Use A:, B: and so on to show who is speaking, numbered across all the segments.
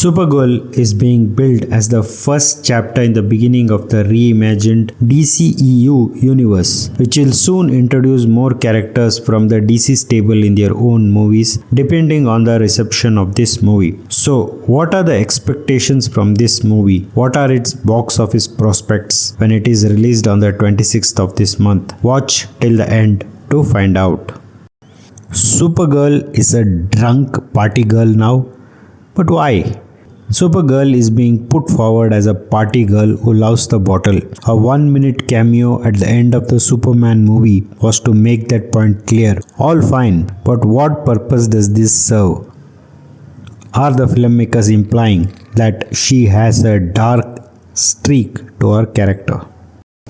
A: SuperGirl is being built as the first chapter in the beginning of the reimagined DCE Universe, which will soon introduce more characters from the DC stable in their own movies, depending on the reception of this movie. So, what are the expectations from this movie? What are its box office prospects when it is released on the 26th of this month? Watch till the end to find out. SuperGirl is a drunk party girl now. But why? SuperGirl is being put forward as a party girl who loves the bottle. A 1-minute cameo at the end of the Superman movie was to make that point clear. All fine, but what purpose does this serve? Are the filmmakers implying that she has a dark streak to her character?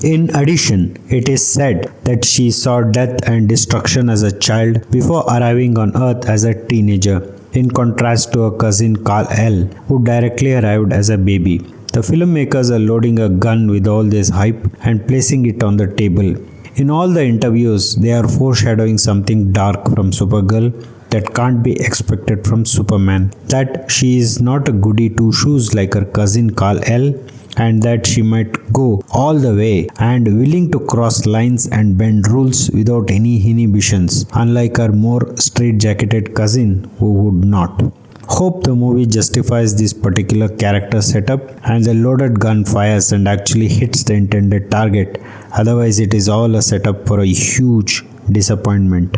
A: In addition, it is said that she saw death and destruction as a child before arriving on Earth as a teenager, in contrast to her cousin Kal-El, who directly arrived as a baby. The filmmakers are loading a gun with all this hype and placing it on the table. In all the interviews, they are foreshadowing something dark from Supergirl that can't be expected from Superman. That she is not a goody two-shoes like her cousin Kal-El, and that she might go all the way and willing to cross lines and bend rules without any inhibitions, unlike her more straight-jacketed cousin who would not. Hope the movie justifies this particular character setup and the loaded gun fires and actually hits the intended target, otherwise it is all a setup for a huge disappointment.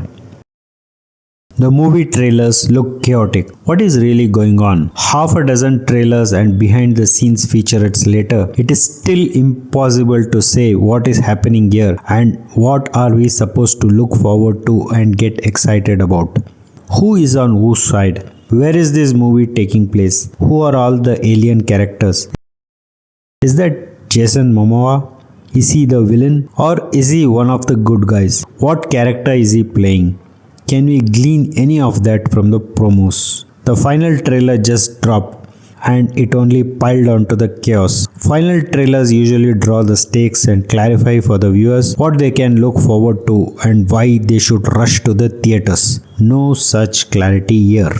A: The movie trailers look chaotic. What is really going on? Half a dozen trailers and behind the scenes featurettes later, it is still impossible to say what is happening here and what are we supposed to look forward to and get excited about. Who is on whose side? Where is this movie taking place? Who are all the alien characters? Is that Jason Momoa? Is he the villain? Or is he one of the good guys? What character is he playing? Can we glean any of that from the promos? The final trailer just dropped and it only piled onto the chaos. Final trailers usually draw the stakes and clarify for the viewers what they can look forward to and why they should rush to the theaters. No such clarity here.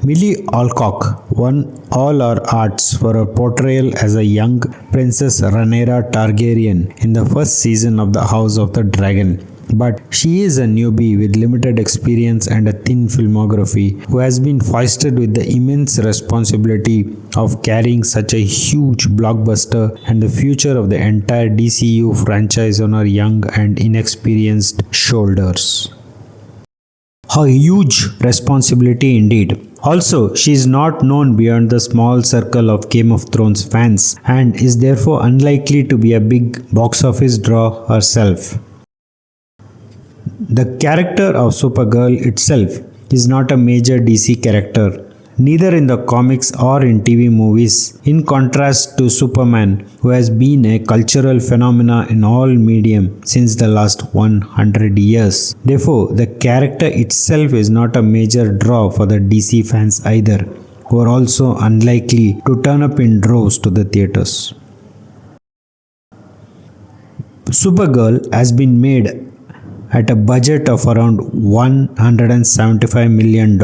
A: Millie Alcock won all her arts for her portrayal as a young Princess Rhaenyra Targaryen in the first season of The House of the Dragon. But she is a newbie with limited experience and a thin filmography who has been foisted with the immense responsibility of carrying such a huge blockbuster and the future of the entire DCU franchise on her young and inexperienced shoulders. A huge responsibility indeed. Also, she is not known beyond the small circle of Game of Thrones fans and is therefore unlikely to be a big box office draw herself. The character of Supergirl itself is not a major DC character, neither in the comics or in TV movies, in contrast to Superman, who has been a cultural phenomenon in all medium since the last 100 years. Therefore, the character itself is not a major draw for the DC fans either, who are also unlikely to turn up in droves to the theaters. Supergirl has been made at a budget of around $175 million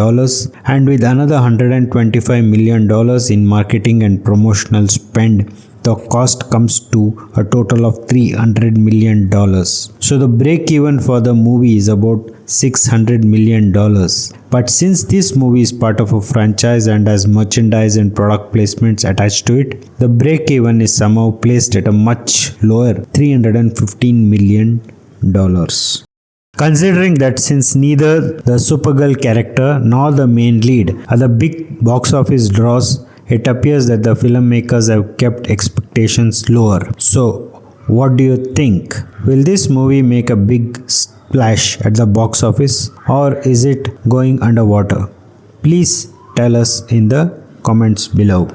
A: and with another $125 million in marketing and promotional spend, the cost comes to a total of $300 million. So the break even for the movie is about $600 million. But since this movie is part of a franchise and has merchandise and product placements attached to it, the break even is somehow placed at a much lower $315 million. Considering that since neither the Supergirl character nor the main lead are the big box office draws, it appears that the filmmakers have kept expectations lower. So, what do you think? Will this movie make a big splash at the box office or is it going underwater? Please tell us in the comments below.